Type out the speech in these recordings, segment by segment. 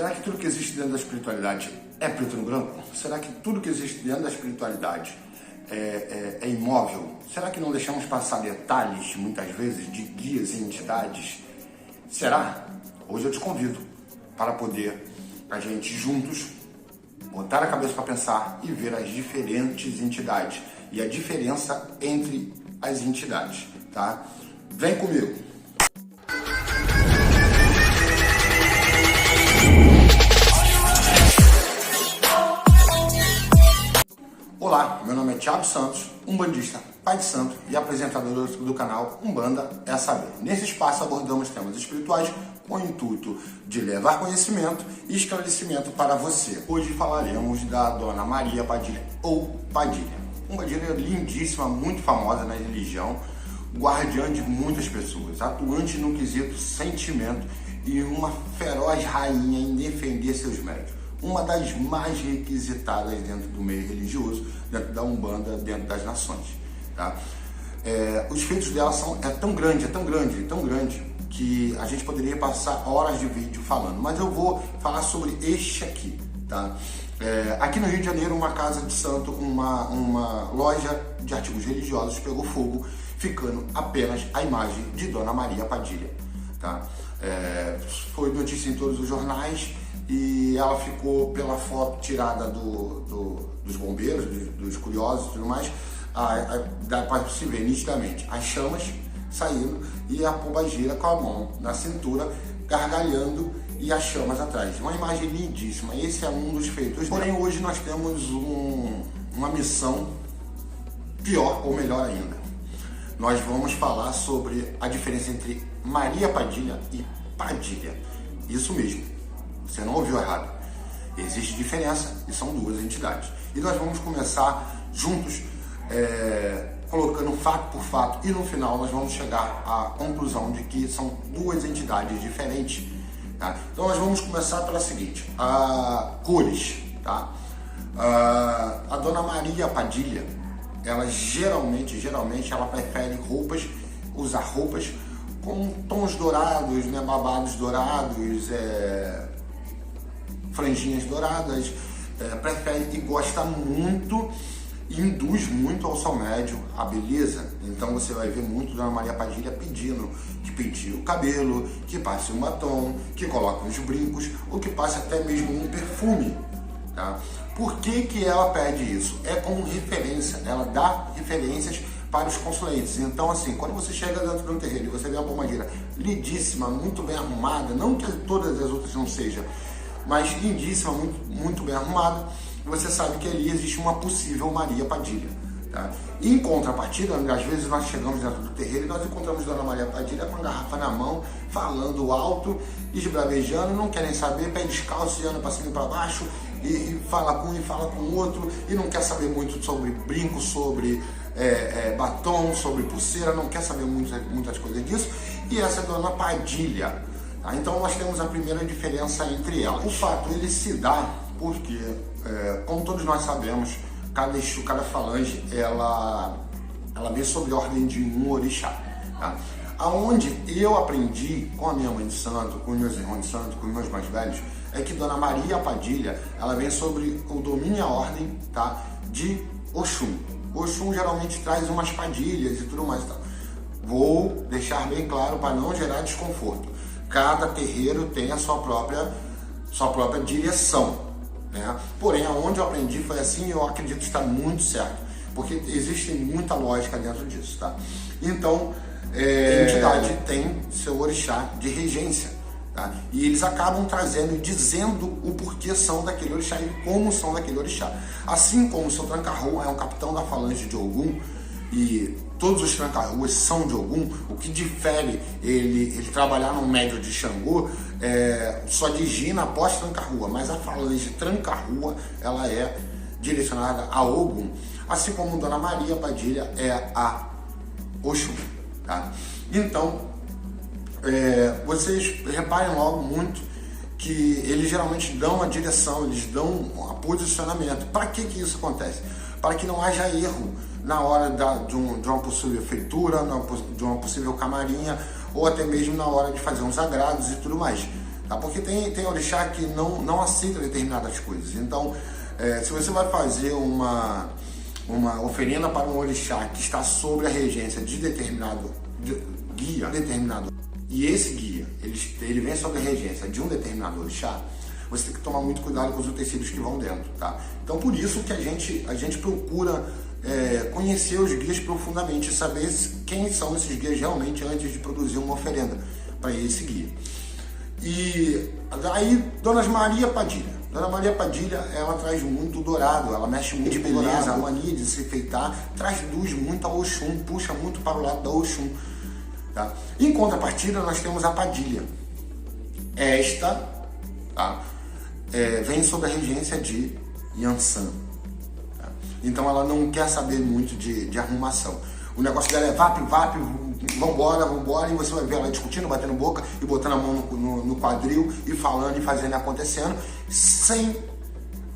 Será que tudo que existe dentro da espiritualidade é preto no branco? Será que tudo que existe dentro da espiritualidade é imóvel? Será que não deixamos passar detalhes, muitas vezes, de guias e entidades? Será? Hoje eu te convido para poder a gente juntos botar a cabeça para pensar e ver as diferentes entidades e a diferença entre as entidades, tá? Vem comigo! Olá, meu nome é Thiago Santos, umbandista, pai de santo e apresentador do canal Umbanda é Saber. Nesse espaço abordamos temas espirituais com o intuito de levar conhecimento e esclarecimento para você. Hoje falaremos da Dona Maria Padilha, ou Padilha. Uma Padilha lindíssima, muito famosa na religião, guardiã de muitas pessoas, atuante no quesito sentimento e uma feroz rainha em defender seus méritos. Uma das mais requisitadas dentro do meio religioso, dentro da Umbanda, dentro das nações. Tá? Os feitos dela é tão grande, que a gente poderia passar horas de vídeo falando, mas eu vou falar sobre este aqui. Tá? Aqui no Rio de Janeiro, uma casa de santo, uma loja de artigos religiosos pegou fogo, ficando apenas a imagem de Dona Maria Padilha. Tá? Foi notícia em todos os jornais, e ela ficou pela foto tirada dos bombeiros, dos curiosos e tudo mais, dá para se ver nitidamente as chamas saindo e a pombagira com a mão na cintura, gargalhando e as chamas atrás. Uma imagem lindíssima, esse é um dos feitos. Porém, hoje nós temos uma missão pior ou melhor ainda. Nós vamos falar sobre a diferença entre Maria Padilha e Padilha. Isso mesmo. Você não ouviu errado. Existe diferença e são duas entidades. E nós vamos começar juntos, colocando fato por fato, e no final nós vamos chegar à conclusão de que são duas entidades diferentes. Tá? Então nós vamos começar pela seguinte, cores. Tá? A Dona Maria Padilha, ela geralmente ela prefere usar roupas com tons dourados, né, babados dourados, franjinhas douradas, prefere e gosta muito, induz muito ao sol médio, a beleza. Então você vai ver muito Dona Maria Padilha pedindo que penteie o cabelo, que passe um batom, que coloque uns brincos, ou que passe até mesmo um perfume. Tá? Por que ela pede isso? É como referência, ela dá referências para os consulentes. Então, assim, quando você chega dentro de um terreiro e você vê uma pombagira lindíssima, muito bem arrumada, não que todas as outras não sejam, mas lindíssima, muito bem arrumada, você sabe que ali existe uma possível Maria Padilha. Tá? Em contrapartida, às vezes nós chegamos dentro do terreiro e nós encontramos Dona Maria Padilha com a garrafa na mão, falando alto, esbravejando, não querem saber, pé descalço, anda para cima e para baixo, e fala com um e fala com o outro, e não quer saber muito sobre brinco, sobre batom, sobre pulseira, não quer saber muitas coisas disso. E essa é a Dona Padilha. Tá? Então nós temos a primeira diferença entre elas. O fato ele se dá porque, como todos nós sabemos, cada Exu, cada falange, ela vem sob ordem de um orixá. Tá? Aonde eu aprendi com a minha mãe de santo, com os meus irmãos de santo, com os meus mais velhos, é que Dona Maria Padilha, ela vem sobre o domínio e a ordem, tá, de Oxum. Oxum geralmente traz umas padilhas e tudo mais. Tá? Vou deixar bem claro para não gerar desconforto. Cada terreiro tem a sua própria direção. Né? Porém, aonde eu aprendi foi assim e eu acredito estar muito certo. Porque existe muita lógica dentro disso. Tá? Então, a entidade tem seu orixá de regência. Tá? E eles acabam trazendo e dizendo o porquê são daquele orixá e como são daquele orixá. Assim como o seu tranca-rua é um capitão da falange de Ogum, e todos os tranca-ruas são de Ogum, o que difere ele trabalhar no médio de Xangô, só de Gina após tranca-rua, mas a falange tranca-rua ela é direcionada a Ogum, assim como Dona Maria Padilha é a Oxum. Tá? Então, vocês reparem logo muito que eles geralmente dão a direção, eles dão um posicionamento. Para que isso acontece? Para que não haja erro na hora de uma possível feitura, de uma possível camarinha, ou até mesmo na hora de fazer uns agrados e tudo mais. tá? Porque tem orixá que não aceita determinadas coisas. Então, se você vai fazer uma oferenda para um orixá que está sob a regência de determinado guia, e esse guia, ele vem sob a regência de um determinado orixá, você tem que tomar muito cuidado com os utensílios que vão dentro, tá? Então, por isso que a gente procura conhecer os guias profundamente, saber quem são esses guias realmente antes de produzir uma oferenda para esse guia. E aí, Dona Maria Padilha. Dona Maria Padilha, ela traz muito dourado, ela mexe muito de beleza, a mania de se enfeitar, traz luz muito ao Oxum, puxa muito para o lado da Oxum. Tá? Em contrapartida, nós temos a Padilha. Esta, tá? Vem sob a regência de Yansan. Tá? Então ela não quer saber muito de arrumação. O negócio dela é vap, vambora, e você vai ver ela discutindo, batendo boca e botando a mão no quadril e falando e fazendo e acontecendo, sem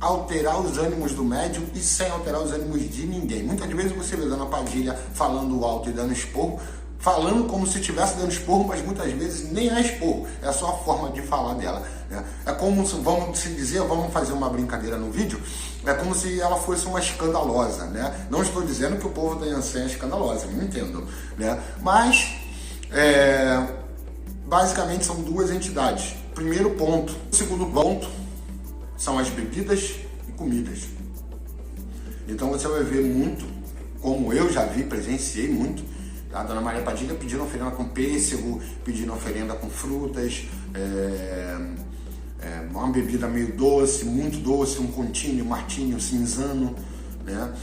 alterar os ânimos do médium e sem alterar os ânimos de ninguém. Muitas vezes você vê a Dona Padilha falando alto e dando esporro, falando como se estivesse dando esporro, mas muitas vezes nem é esporro, é só a forma de falar dela, né? É como, vamos fazer uma brincadeira no vídeo, é como se ela fosse uma escandalosa, né? Não estou dizendo que o povo da Yansan é escandalosa, não entendo, né? Mas, basicamente são duas entidades. Primeiro ponto. O segundo ponto são as bebidas e comidas. Então você vai ver muito, como eu já vi, presenciei muito, a Dona Maria Padilha pedindo oferenda com pêssego, pedindo oferenda com frutas, uma bebida meio doce, muito doce, um continho, um martinho, cinzano, né?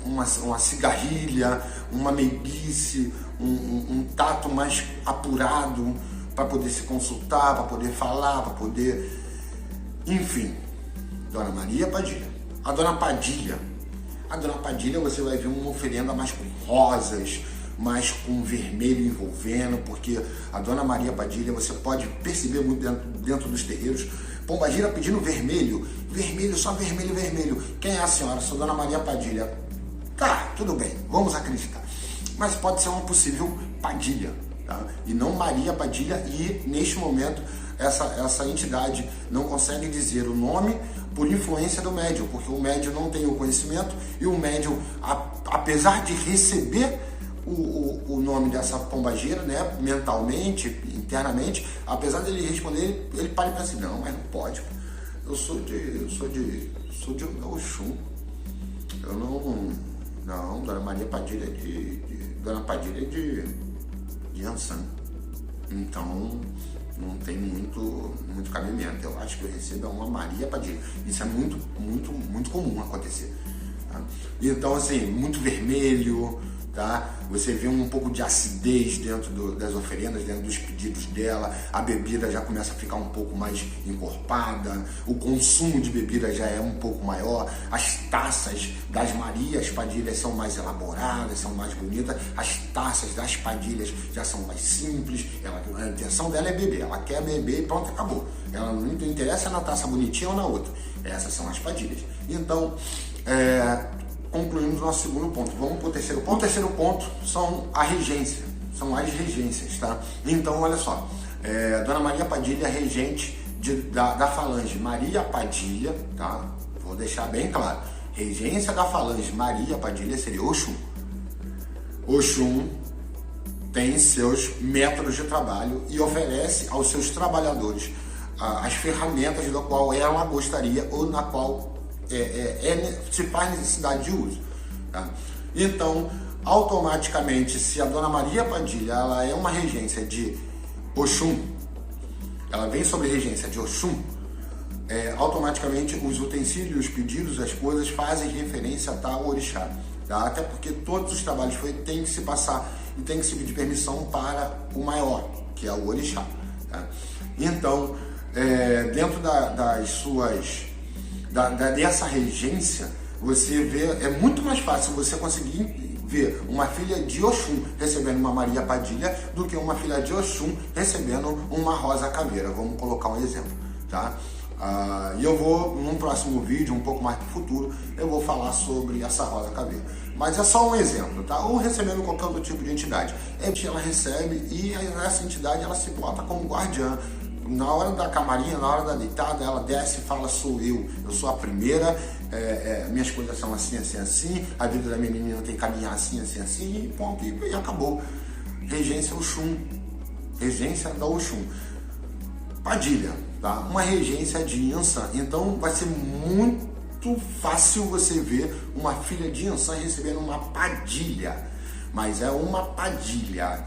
Uma cigarrilha, uma meiguice, um tato mais apurado para poder se consultar, para poder falar, para poder... Enfim, Dona Maria Padilha. A Dona Padilha você vai ver uma oferenda mais com rosas, mais com vermelho envolvendo, porque a Dona Maria Padilha, você pode perceber muito dentro dos terreiros, pombagira pedindo vermelho, só vermelho. Quem é a senhora? Sou Dona Maria Padilha. Tá, tudo bem, vamos acreditar. Mas pode ser uma possível Padilha, tá? E não Maria Padilha, e neste momento essa entidade não consegue dizer o nome por influência do médium, porque o médium não tem o conhecimento, e o médium, apesar de receber o nome dessa pombagira, né, mentalmente, internamente, apesar dele responder, ele para e pensa assim, não, mas não pode, eu sou de Oxum, eu não, Dona Maria Padilha Dona Padilha é de Yansan, então não tem muito cabimento. Eu acho que eu recebo uma Maria Padilha. Isso é muito comum acontecer, tá? Então, assim, muito vermelho, tá? Você vê um pouco de acidez dentro das oferendas, dentro dos pedidos dela. A bebida já começa a ficar um pouco mais encorpada, o consumo de bebida já é um pouco maior, as taças das Marias Padilhas são mais elaboradas, são mais bonitas, as taças das Padilhas já são mais simples. A intenção dela é beber, ela quer beber e pronto, acabou. Ela não interessa na taça bonitinha ou na outra. Essas são as Padilhas. Então, concluímos o nosso segundo ponto. Vamos para o terceiro ponto. O terceiro ponto são as regências, tá? Então, olha só, Dona Maria Padilha, regente da falange Maria Padilha, tá? Vou deixar bem claro. Regência da falange Maria Padilha seria Oxum. Oxum tem seus métodos de trabalho e oferece aos seus trabalhadores as ferramentas da qual ela gostaria ou na qual se faz necessidade de uso, tá? Então, automaticamente, se a Dona Maria Padilha ela é uma regência de Oxum, ela vem sobre regência de Oxum, automaticamente os utensílios, os pedidos, as coisas fazem referência a tal orixá, tá? Até porque todos os trabalhos tem que se passar e tem que se pedir permissão para o maior, que é o orixá, tá? Então, dentro dessa regência, você vê, é muito mais fácil você conseguir ver uma filha de Oxum recebendo uma Maria Padilha do que uma filha de Oxum recebendo uma Rosa Caveira. Vamos colocar um exemplo, tá? E eu vou, num próximo vídeo, um pouco mais para o futuro, eu vou falar sobre essa rosa caveira. Mas é só um exemplo, tá? Ou recebendo qualquer outro tipo de entidade. Ela recebe e essa entidade ela se bota como guardiã. Na hora da camarinha, na hora da deitada, ela desce e fala: sou eu sou a primeira, minhas coisas são assim, assim, assim, a vida da minha menina tem que caminhar assim, assim, assim, e ponto, e acabou. Regência Oxum, regência da Oxum. Padilha, tá? Uma regência de Yansan. Então vai ser muito fácil você ver uma filha de Yansan recebendo uma padilha, mas é uma padilha.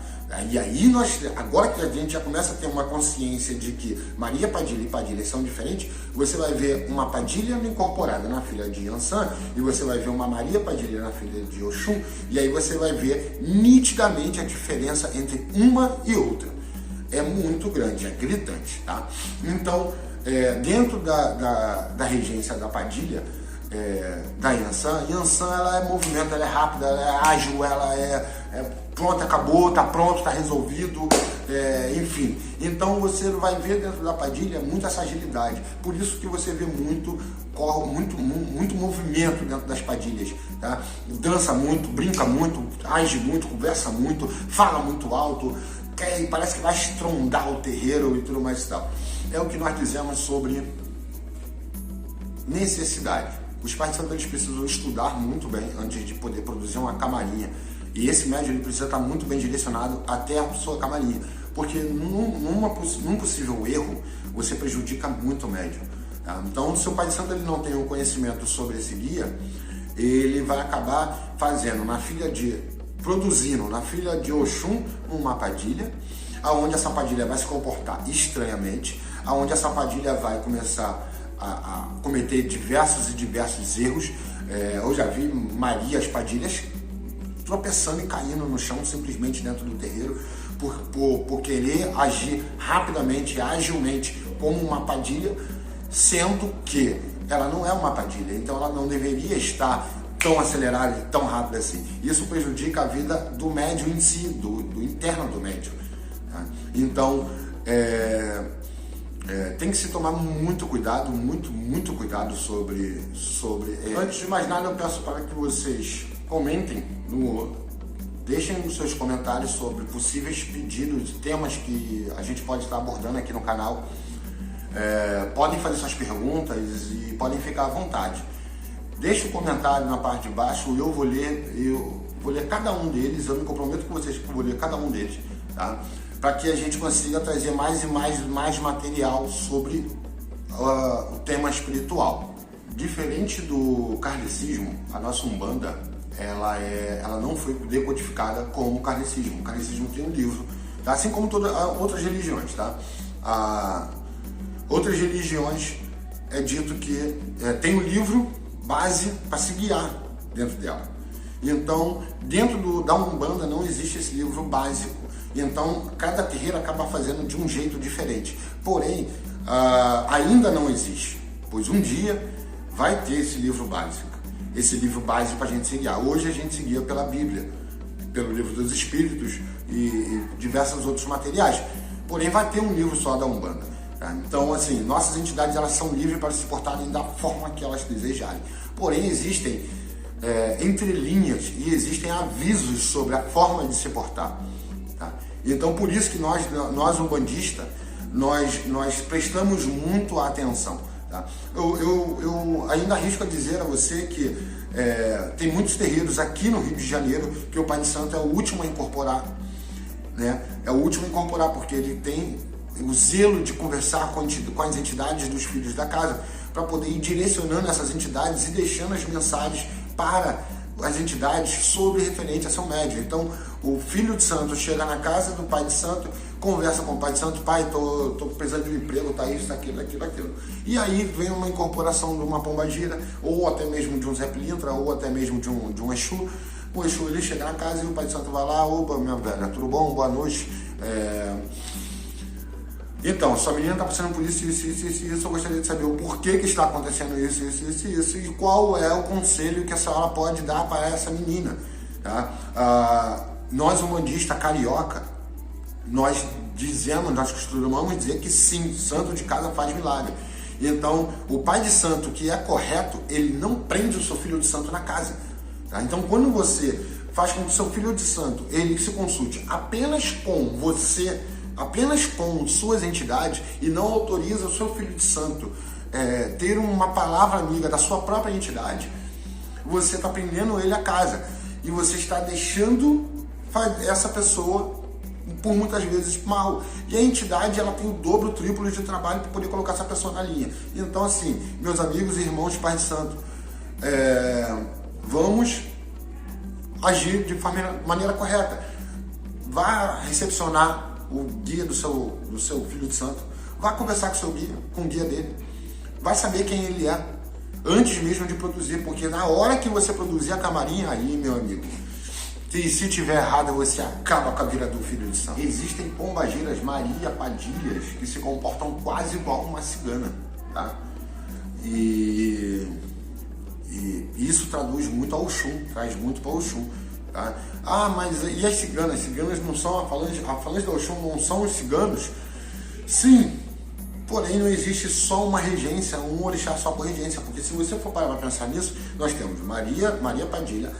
E aí agora que a gente já começa a ter uma consciência de que Maria Padilha e Padilha são diferentes, você vai ver uma Padilha incorporada na filha de Yansan e você vai ver uma Maria Padilha na filha de Oxum, e aí você vai ver nitidamente a diferença entre uma e outra. É muito grande, é gritante, tá? Então, dentro da regência da Padilha, da Yansan, ela é movimento, ela é rápida, ela é ágil, ela é pronto, acabou, tá pronto, tá resolvido, enfim. Então você vai ver dentro da Padilha muita essa agilidade. Por isso que você vê muito movimento dentro das Padilhas, tá? Dança muito, brinca muito, age muito, conversa muito, fala muito alto, parece que vai estrondar o terreiro e tudo mais e tal. É o que nós dizemos sobre necessidade. Os pais de santo eles precisam estudar muito bem antes de poder produzir uma camarinha. E esse médium ele precisa estar muito bem direcionado até a sua camarinha. Porque num possível erro, você prejudica muito o médium. Tá? Então, se o pai de santo ele não tem um conhecimento sobre esse guia, ele vai acabar produzindo na filha de Oxum uma padilha, aonde essa padilha vai se comportar estranhamente, aonde essa padilha vai começar a cometer diversos erros. Eu já vi Marias Padilhas tropeçando e caindo no chão simplesmente dentro do terreiro por querer agir rapidamente, agilmente como uma padilha, sendo que ela não é uma padilha, então ela não deveria estar tão acelerada e tão rápida assim. Isso prejudica a vida do médium em si, do interno do médium. Tá? Então, tem que se tomar muito cuidado, muito cuidado sobre. Antes de mais nada, eu peço para que vocês comentem, deixem os seus comentários sobre possíveis pedidos, temas que a gente pode estar abordando aqui no canal. Podem fazer suas perguntas e podem ficar à vontade. Deixe um comentário na parte de baixo, eu vou ler cada um deles, eu me comprometo com vocês que eu vou ler cada um deles, tá? Para que a gente consiga trazer mais e mais material sobre o tema espiritual. Diferente do kardecismo, a nossa Umbanda, ela não foi decodificada como o kardecismo. O kardecismo tem um livro, tá? Assim como todas outras religiões, tá? Outras religiões é dito que tem um livro base para se guiar dentro dela. Então, dentro da Umbanda não existe esse livro básico. Então, cada terreiro acaba fazendo de um jeito diferente. Porém, ainda não existe, pois um dia vai ter esse livro básico. Esse livro básico para a gente se guiar. Hoje a gente se guia pela Bíblia, pelo Livro dos Espíritos e diversos outros materiais. Porém, vai ter um livro só da Umbanda. Tá? Então, assim, nossas entidades elas são livres para se portarem da forma que elas desejarem. Porém, existem entrelinhas e existem avisos sobre a forma de se portar. Tá? Então, por isso que nós umbandistas, nós prestamos muito atenção. Tá? Eu ainda arrisco a dizer a você que tem muitos terreiros aqui no Rio de Janeiro que o Pai de Santo é o último a incorporar. Né? É o último a incorporar porque ele tem o zelo de conversar com as entidades dos filhos da casa para poder ir direcionando essas entidades e deixando as mensagens para as entidades sobre referente a seu médium. Então, o filho de santo chega na casa do pai de santo, conversa com o pai de santo: pai, tô precisando de um emprego, tá isso, aquilo. E aí vem uma incorporação de uma pombagira, ou até mesmo de um Zé Pilintra, ou até mesmo de um Exu. O Exu ele chega na casa e o pai de santo vai lá: opa, minha velha, tudo bom? Boa noite. Então, sua menina está passando por isso, eu gostaria de saber o porquê que está acontecendo isso, e qual é o conselho que a senhora pode dar para essa menina. Tá? Nós, umbandistas carioca, nós costumamos dizer que sim, santo de casa faz milagre. Então, o pai de santo que é correto, ele não prende o seu filho de santo na casa. Tá? Então, quando você faz com que o seu filho de santo ele se consulte apenas com você, apenas com suas entidades, e não autoriza o seu filho de santo ter uma palavra amiga da sua própria entidade, você está prendendo ele a casa. E você está deixando essa pessoa por muitas vezes mal. E a entidade ela tem o dobro, o triplo de trabalho para poder colocar essa pessoa na linha. Então assim, meus amigos e irmãos de Pai de Santo, vamos agir de maneira correta. Vá recepcionar o guia do seu filho de santo. Vá conversar com o seu guia, com o guia dele. Vai saber quem ele é antes mesmo de produzir, porque na hora que você produzir a camarinha, aí, meu amigo, se tiver errado, você acaba com a vida do filho de santo. Existem pombagiras, Maria Padilhas, que se comportam quase igual uma cigana, tá? E isso traduz muito ao Oxum, traz muito para o Oxum, tá? Ah, mas e as ciganas? As ciganas não são a falange do Oxum, não são os ciganos? Sim, porém não existe só uma regência, um orixá só por regência, porque se você for parar para pensar nisso, nós temos Maria Padilha,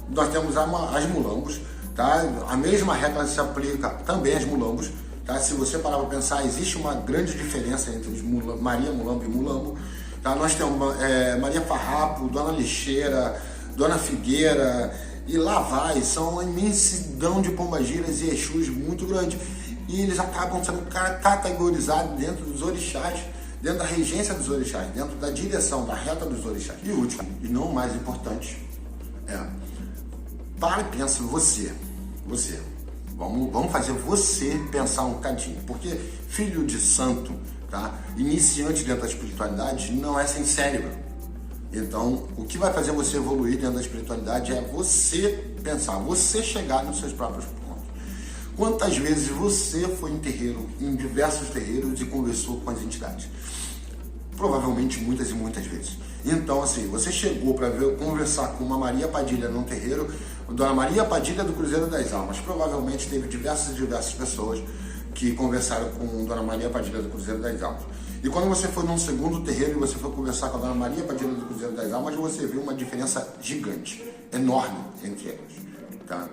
nós temos as mulambos, tá? A mesma regra se aplica também às mulambos, tá? Se você parar para pensar, existe uma grande diferença entre os Maria Mulambo e Mulambo, tá? Nós temos Maria Farrapo, Dona Lixeira, Dona Figueira, e lá vai, são uma imensidão de pombagiras e exus muito grande, e eles acabam sendo categorizados dentro dos orixás, dentro da regência dos orixás, dentro da direção, da reta dos orixás. E último, e não o mais importante, para e pensa você. Vamos fazer você pensar um bocadinho, porque filho de santo, tá? Iniciante dentro da espiritualidade, não é sem cérebro. Então, o que vai fazer você evoluir dentro da espiritualidade é você pensar, você chegar nos seus próprios pontos. Quantas vezes você foi em diversos terreiros e conversou com as entidades? Provavelmente muitas e muitas vezes. Então, assim, você chegou para conversar com uma Maria Padilha num terreiro, Dona Maria Padilha do Cruzeiro das Almas. Provavelmente teve diversas pessoas que conversaram com Dona Maria Padilha do Cruzeiro das Almas. E quando você foi num segundo terreiro e você foi conversar com a Dona Maria Padilha do Cruzeiro das Almas, você viu uma diferença gigante, enorme entre elas, tá?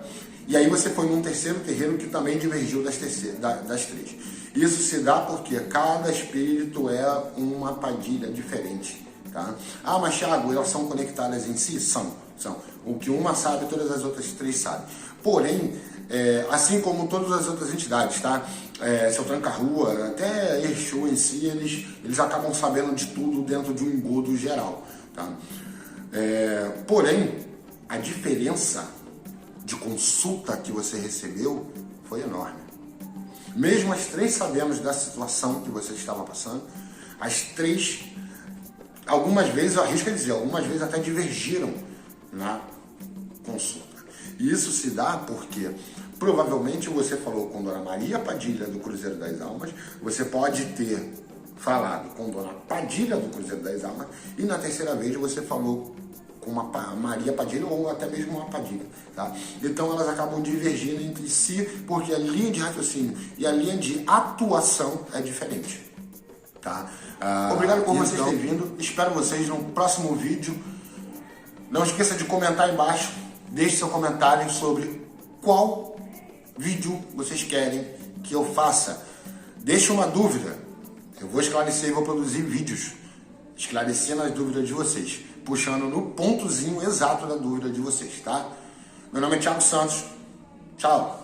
E aí você foi num terceiro terreiro que também divergiu das três. Isso se dá porque cada espírito é uma padilha diferente, tá? Ah, mas Thiago, elas são conectadas em si? São. O que uma sabe, todas as outras três sabem. Porém, assim como todas as outras entidades, tá? Seu tranca-rua, até Exu em si, eles acabam sabendo de tudo dentro de um engodo geral, tá? Porém, a diferença de consulta que você recebeu foi enorme. Mesmo as três sabemos da situação que você estava passando, as três, algumas vezes, eu arrisco a dizer, algumas vezes até divergiram na consulta. E isso se dá porque provavelmente você falou com Dona Maria Padilha do Cruzeiro das Almas, você pode ter falado com Dona Padilha do Cruzeiro das Almas, e na terceira vez você falou com uma Maria Padilha ou até mesmo uma Padilha, tá? Então elas acabam divergindo entre si porque a linha de raciocínio e a linha de atuação é diferente, tá? Obrigado por vocês terem vindo, espero vocês no próximo vídeo. Não esqueça de comentar aí embaixo, deixe seu comentário sobre qual vídeo vocês querem que eu faça. Deixe uma dúvida, eu vou esclarecer e vou produzir vídeos esclarecendo as dúvidas de vocês, puxando no pontozinho exato da dúvida de vocês, tá? Meu nome é Thiago Santos, tchau!